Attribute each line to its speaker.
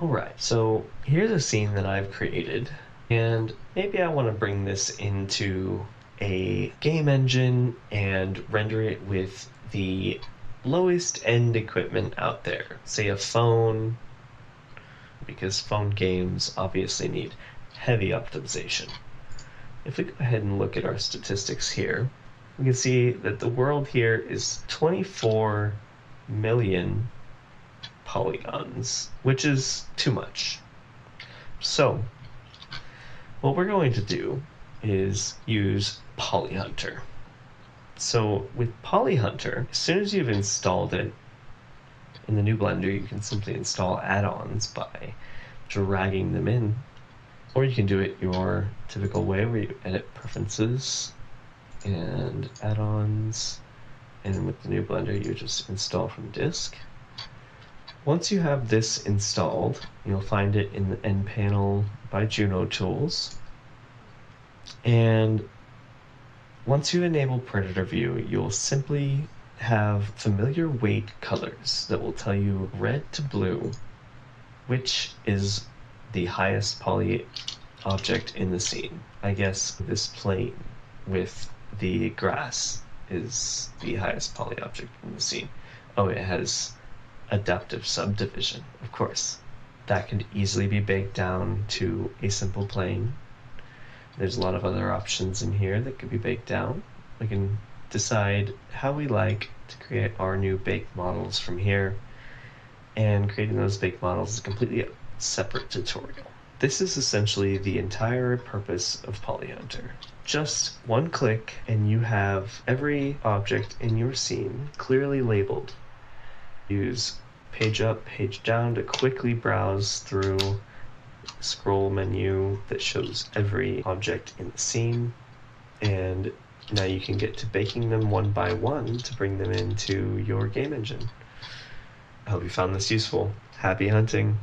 Speaker 1: Alright, so here's a scene that I've created, and maybe I want to bring this into a game engine and render it with the lowest end equipment out there. Say a phone, because phone games obviously need heavy optimization. If we go ahead and look at our statistics here, we can see that the world here is 24 million polygons, which is too much. So what we're going to do is use PolyHunter. So with PolyHunter, as soon as you've installed it in the new Blender, you can simply install add-ons by dragging them in, or you can do it your typical way where you edit preferences and add-ons, and with the new Blender you just install from disk. Once you have this installed, you'll find it in the end panel by Juno Tools. And once you enable Predator View, you'll simply have familiar weight colors that will tell you red to blue, which is the highest poly object in the scene. I guess this plane with the grass is the highest poly object in the scene. Oh, it has adaptive subdivision, of course. That can easily be baked down to a simple plane. There's a lot of other options in here that could be baked down. We can decide how we like to create our new baked models from here, and creating those baked models is a completely separate tutorial. This is essentially the entire purpose of PolyHunter. Just one click and you have every object in your scene clearly labeled. Use page up, page down to quickly browse through the scroll menu that shows every object in the scene, and now you can get to baking them one by one to bring them into your game engine. I hope you found this useful. Happy hunting!